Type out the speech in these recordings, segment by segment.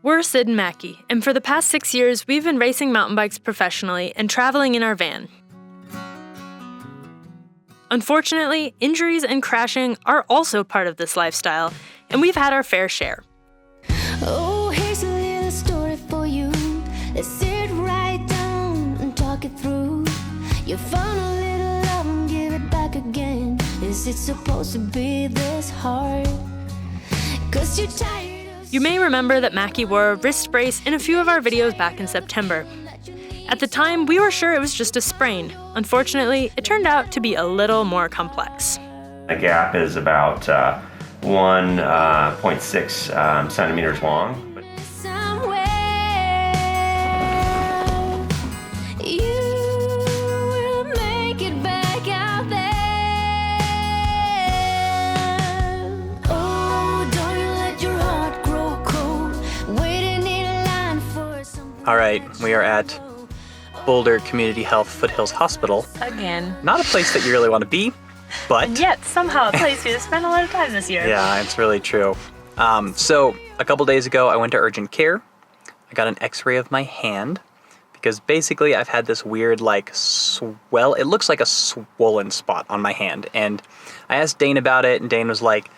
We're Sid and Macky, and for the past 6 years, we've been racing mountain bikes professionally and traveling in our van. Unfortunately, injuries and crashing are also part of this lifestyle, and we've had our fair share. Oh, here's a little story for you. Let's sit right down and talk it through. You found a little love and give it back again. Is it supposed to be this hard? 'Cause you're tired. You may remember that Macky wore a wrist brace in a few of our videos back in September. At the time, we were sure it was just a sprain. Unfortunately, it turned out to be a little more complex. The gap is about 1.6 centimeters long. Somewhere you will make it back out there. Oh, don't you let your heart grow cold. Waiting in line for something. All right, we are at Boulder Community Health Foothills Hospital. Again. Not a place that you really want to be, but... And yet, somehow, a place we spent a lot of time this year. Yeah, it's really true. So, a couple days ago, I went to urgent care. I got an x-ray of my hand because basically I've had this weird, like, it looks like a swollen spot on my hand. And I asked Dane about it, and Dane was like,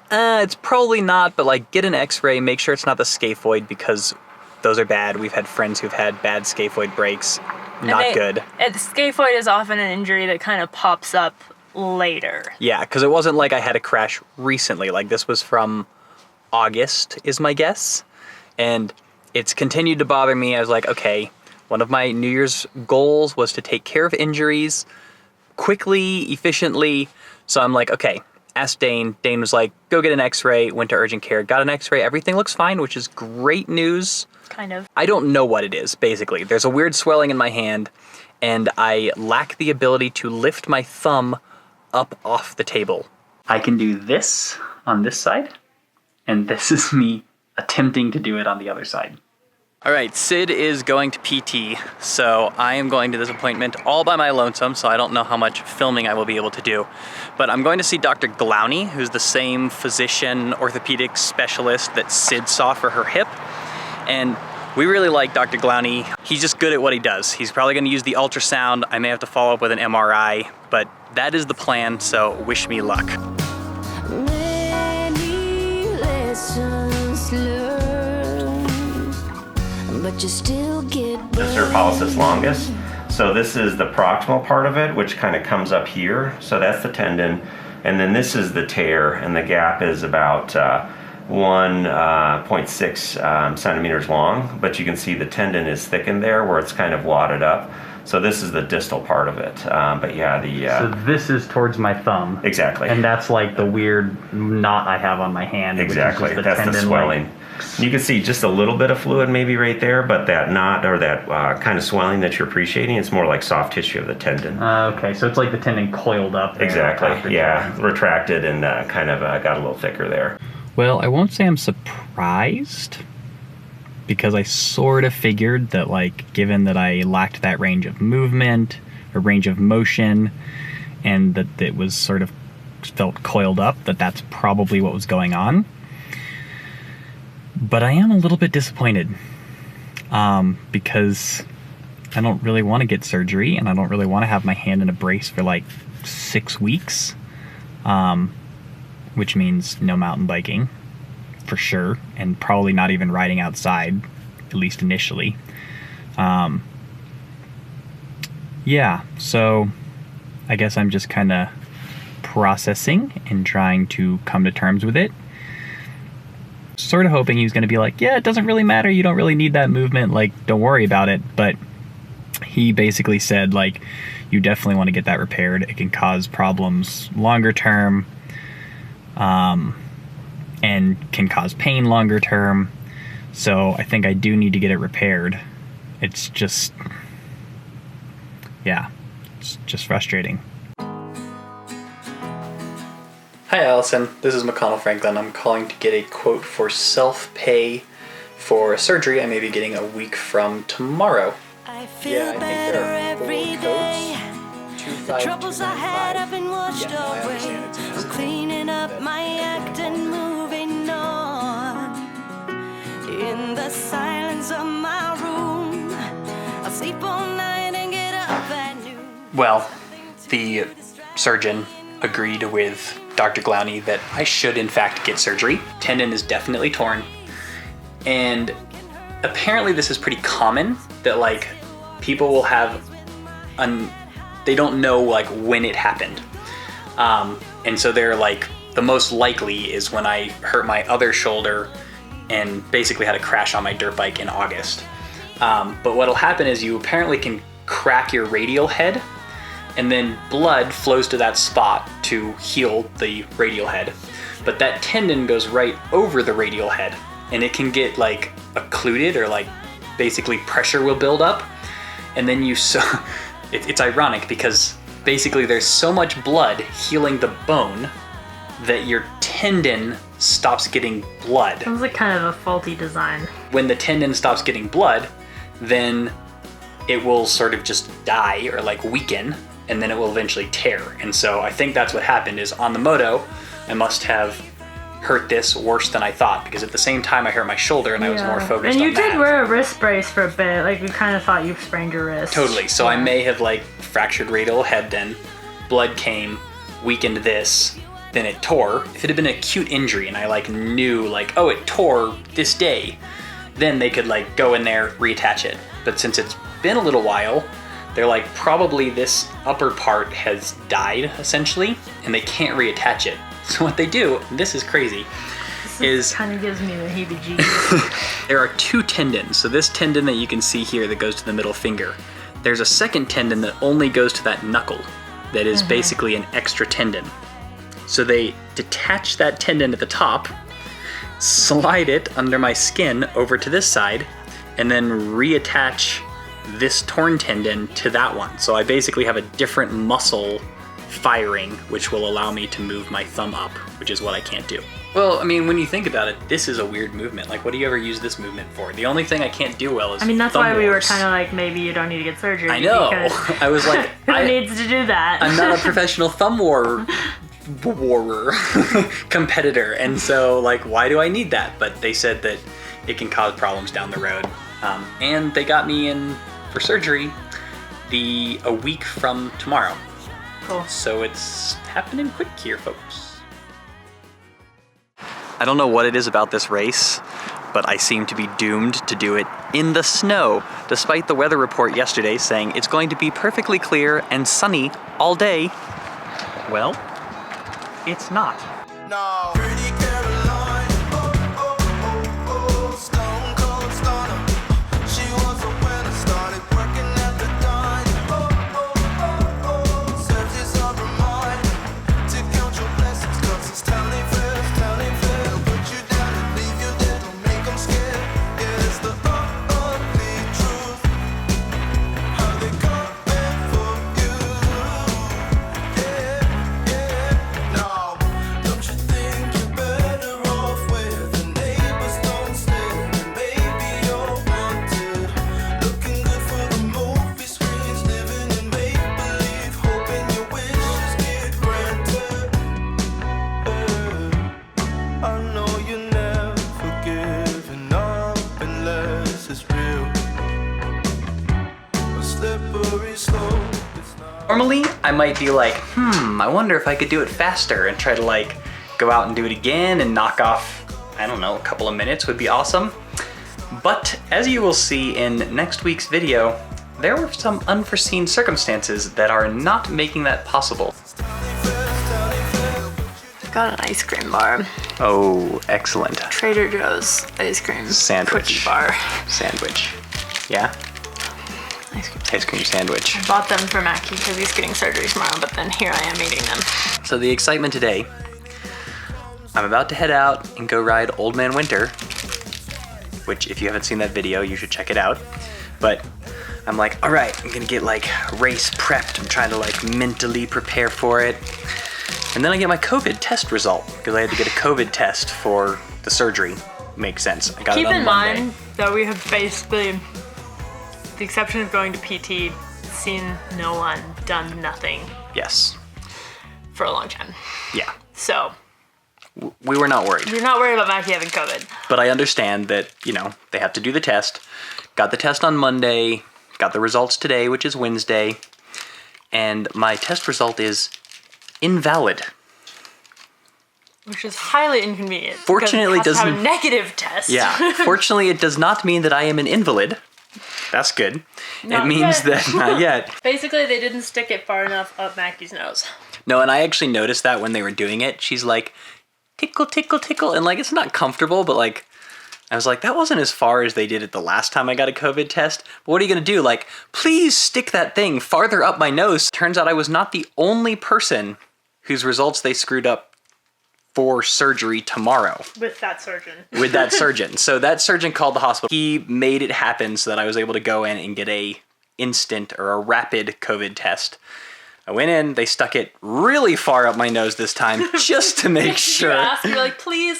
it's probably not, but, like, get an x-ray, make sure it's not the scaphoid because those are bad. We've had friends who've had bad scaphoid breaks. Not good. The scaphoid is often an injury that kind of pops up later. Yeah, because it wasn't like I had a crash recently. Like, this was from August, is my guess. And it's continued to bother me. I was like, okay, one of my New Year's goals was to take care of injuries quickly, efficiently. So I'm like, okay, asked Dane. Dane was like, go get an x-ray. Went to urgent care, got an x-ray. Everything looks fine, which is great news. Kind of. I don't know what it is, basically. There's a weird swelling in my hand, and I lack the ability to lift my thumb up off the table. I can do this on this side, and this is me attempting to do it on the other side. All right, Sid is going to PT, so I am going to this appointment all by my lonesome, so I don't know how much filming I will be able to do. But I'm going to see Dr. Glowney, who's the same physician, orthopedic specialist that Sid saw for her hip. And we really like Dr. Glowney. He's just good at what he does. He's probably going to use the ultrasound. I may have to follow up with an MRI, but that is the plan, so wish me luck. Many lessons learned, but you still get Distal pollicis longus. So this is the proximal part of it, which kind of comes up here. So that's the tendon. And then this is the tear, and the gap is about 1.6 centimeters long, but you can see the tendon is thickened there where it's kind of wadded up. So this is the distal part of it. But yeah, So this is towards my thumb. Exactly. And that's like the weird knot I have on my hand. Exactly. Which is That's tendon, the swelling. You can see just a little bit of fluid maybe right there, but that knot or that kind of swelling that you're appreciating, it's more like soft tissue of the tendon. Okay, so it's like the tendon coiled up there. Exactly. Yeah, retracted and kind of got a little thicker there. Well, I won't say I'm surprised, because I sort of figured that, like, given that I lacked that range of movement, or range of motion, and that it was sort of felt coiled up, that that's probably what was going on. But I am a little bit disappointed, because I don't really want to get surgery, and I don't really want to have my hand in a brace for, like, 6 weeks. Which means no mountain biking, for sure, and probably not even riding outside, at least initially. Yeah, so I guess I'm just kind of processing and trying to come to terms with it. Sort of hoping he was going to be like, yeah, it doesn't really matter, you don't really need that movement, like, don't worry about it, but he basically said, like, you definitely want to get that repaired. It can cause problems longer term, and can cause pain longer term. So I think I do need to get it repaired. It's just, yeah, it's just frustrating. Hi Allison, this is McConnell Franklin. I'm calling to get a quote for self-pay for a surgery I may be getting a week from tomorrow. I feel better every day. The troubles I had have been washed away. I'm cleaning up my act and moving on. in the silence of my room. I'll sleep all night and get up at noon. Well, the surgeon agreed with Dr. Glowney that I should in fact get surgery. Tendon is definitely torn. And apparently this is pretty common, that like people will have, they don't know like when it happened. And so they're like, the most likely is when I hurt my other shoulder and basically had a crash on my dirt bike in August. But what'll happen is you apparently can crack your radial head, and then blood flows to that spot to heal the radial head. But that tendon goes right over the radial head, and it can get like occluded, or like basically pressure will build up. And then it's ironic because basically there's so much blood healing the bone that your tendon stops getting blood. Sounds like kind of a faulty design. When the tendon stops getting blood, then it will sort of just die or like weaken, and then it will eventually tear. And so I think that's what happened, is on the moto, I must have hurt this worse than I thought, because at the same time I hurt my shoulder and I was more focused and on you that. did wear a wrist brace for a bit, like you kind of thought you sprained your wrist. Totally, so I may have like fractured radial head then, blood came, weakened this, then it tore. If it had been an acute injury and I like knew like, oh, it tore this day, then they could like go in there, reattach it. But since it's been a little while, they're like, probably this upper part has died essentially, and they can't reattach it. So what they do, and this is crazy, is kind of gives me the heebie-jeebies. there are two tendons. So this tendon that you can see here that goes to the middle finger, there's a second tendon that only goes to that knuckle, that is basically an extra tendon. So they detach that tendon at the top, slide it under my skin over to this side, and then reattach this torn tendon to that one. So I basically have a different muscle firing, which will allow me to move my thumb up, which is what I can't do. Well, I mean, when you think about it, this is a weird movement. Like, what do you ever use this movement for? The only thing I can't do well is I mean, that's thumb why we were wars. kind of like, maybe you don't need to get surgery. I know. because I was like, who needs to do that? I'm not a professional thumb warer competitor, and so like, why do I need that? But they said that it can cause problems down the road, and they got me in for surgery a week from tomorrow. Cool. So it's happening quick here, folks. I don't know what it is about this race, but I seem to be doomed to do it in the snow, despite the weather report yesterday saying it's going to be perfectly clear and sunny all day. Well, it's not. No. Pretty Caroline, stone cold stunner. She was a winner, started working at the dine. Serves this up her mind to count your blessings, 'cause it's telling fair. Put you down and leave you there, don't make them scared. Yeah, it's the ugly truth. How they coming for you. Yeah. No, don't you think you're better off where the neighbors don't stare? Baby, you're wanted, looking good for the movie screens, living in make-believe, hoping your wishes get granted. I know you never giving up unless it's real. A slippery slope. It's not. Normally, I might be like, I wonder if I could do it faster and try to like go out and do it again and knock off, I don't know, a couple of minutes would be awesome. But as you will see in next week's video, there were some unforeseen circumstances that are not making that possible. Got an ice cream bar. Oh, excellent. Trader Joe's ice cream Sandwich. cookie bar. Sandwich. Yeah? Ice cream. Ice cream sandwich. Bought them for Macky because he's getting surgery tomorrow, but then here I am eating them. So the excitement today, I'm about to head out and go ride Old Man Winter, which if you haven't seen that video, you should check it out. But I'm like, all right, I'm gonna get like race prepped. I'm trying to like mentally prepare for it. And then I get my COVID test result, because I had to get a COVID test for the surgery. Makes sense. I got Keep it on in Monday. mind that we have basically, with the exception of going to PT, seen no one, done nothing Yes. for a long time. Yeah. So We were not worried. You're not worried about Macky having COVID. But I understand that, they have to do the test. Got the test on Monday, got the results today, which is Wednesday, and my test result is invalid. Which is highly inconvenient. Fortunately, because it has to doesn't- have a negative test. Yeah, fortunately it does not mean that I am an invalid. That's good. Not it means yet. that, not yet. Basically, they didn't stick it far enough up Macky's nose. No, and I actually noticed that when they were doing it. She's like, tickle, tickle, tickle, and like, it's not comfortable, but like, I was like, that wasn't as far as they did it the last time I got a COVID test. But what are you gonna do? Like, please stick that thing farther up my nose. Turns out I was not the only person whose results they screwed up for surgery tomorrow. With that surgeon. With that surgeon. So that surgeon called the hospital. He made it happen so that I was able to go in and get a instant or a rapid COVID test. I went in, they stuck it really far up my nose this time just to make sure. You're like, please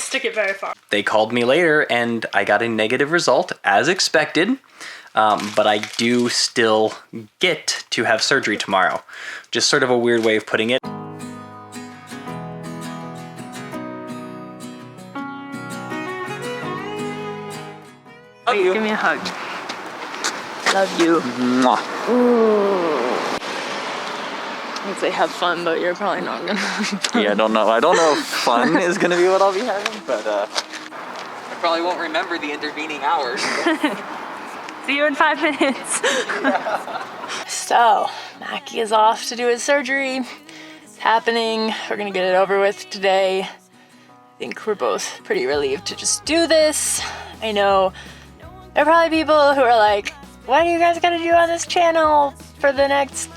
stick it very far. They called me later and I got a negative result as expected. But I do still get to have surgery tomorrow. Just sort of a weird way of putting it. Wait, give me a hug. Love you. Mwah. I'd say have fun, but you're probably not gonna. Yeah, I don't know if fun is gonna be what I'll be having, but I probably won't remember the intervening hours. See you in 5 minutes. So, Macky is off to do his surgery. It's happening. We're gonna get it over with today. I think we're both pretty relieved to just do this. I know there are probably people who are like, what are you guys gonna do on this channel for the next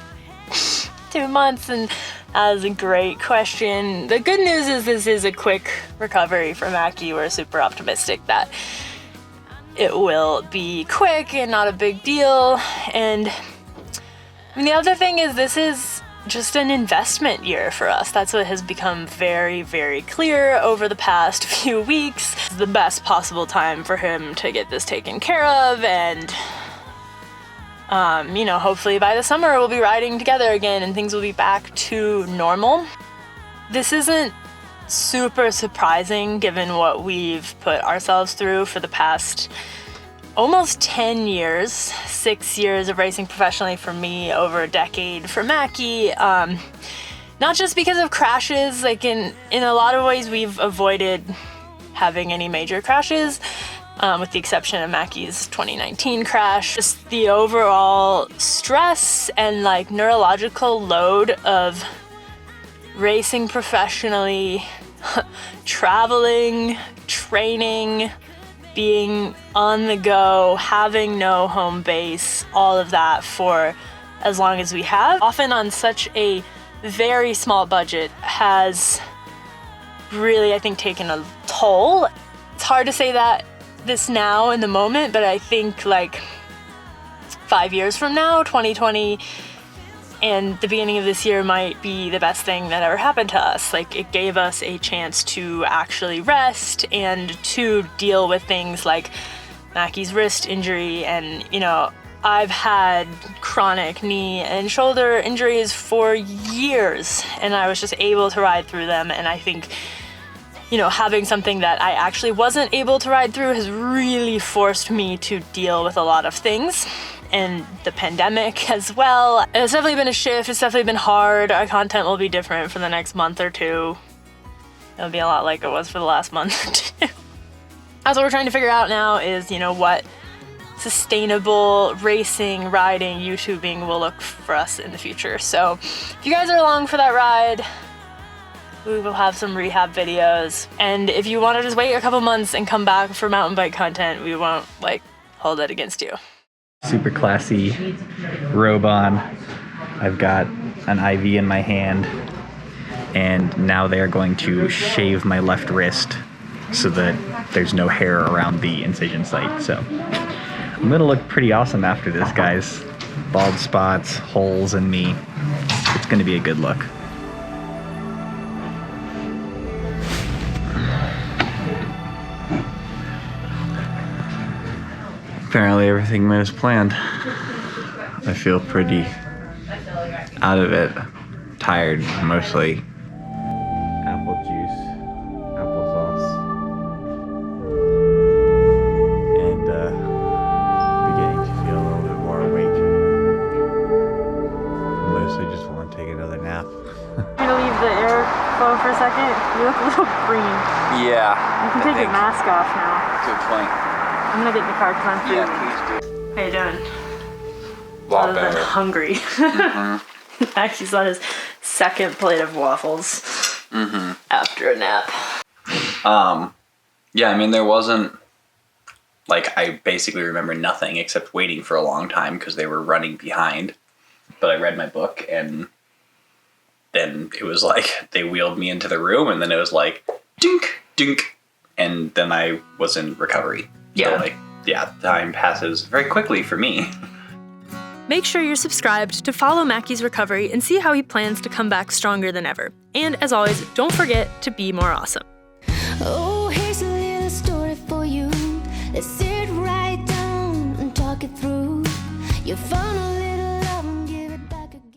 2 months? And that is a great question. The good news is this is a quick recovery for Macky. We're super optimistic that it will be quick and not a big deal. And the other thing is this is just an investment year for us. That's what has become very, very clear over the past few weeks. It's the best possible time for him to get this taken care of, and hopefully by the summer we'll be riding together again and things will be back to normal. This isn't super surprising given what we've put ourselves through for the past almost 10 years, 6 years of racing professionally for me, over a decade for Macky. Not just because of crashes, like in a lot of ways we've avoided having any major crashes, with the exception of Macky's 2019 crash. Just the overall stress and like neurological load of racing professionally, traveling, training, being on the go, having no home base, all of that for as long as we have, often on such a very small budget, has really, I think, taken a toll. It's hard to say that this now in the moment, but I think like 5 years from now, 2020 and the beginning of this year might be the best thing that ever happened to us. Like, it gave us a chance to actually rest and to deal with things like Macky's wrist injury. And, I've had chronic knee and shoulder injuries for years, and I was just able to ride through them. And I think, having something that I actually wasn't able to ride through has really forced me to deal with a lot of things. And the pandemic as well. It's definitely been a shift. It's definitely been hard. Our content will be different for the next month or two. It'll be a lot like it was for the last month or two. That's what we're trying to figure out now is, what sustainable racing, riding, YouTubing will look for us in the future. So if you guys are along for that ride, we will have some rehab videos. And if you want to just wait a couple months and come back for mountain bike content, we won't hold that against you. Super classy robe on. I've got an IV in my hand, and now they're going to shave my left wrist so that there's no hair around the incision site. So I'm gonna look pretty awesome after this, guys. Bald spots, holes in me. It's gonna be a good look. Apparently everything went as planned. I feel pretty out of it. Tired, mostly. Apple juice. You look a little green. Yeah. You can take your mask off now. Good point. I'm gonna get in the car because I'm freezing. Yeah, please do. How you doing? Lot Other than better. hungry. Macky's on his second plate of waffles after a nap. Yeah, I mean, there wasn't, like, I basically remember nothing except waiting for a long time because they were running behind. But I read my book, and then it was like, they wheeled me into the room, and then it was like, dink, dink, and then I was in recovery. Yeah. So, like, yeah, time passes very quickly for me. Make sure you're subscribed to follow Macky's recovery and see how he plans to come back stronger than ever. And as always, don't forget to be more awesome. Oh, here's a little story for you. Let's sit right down and talk it through. You found a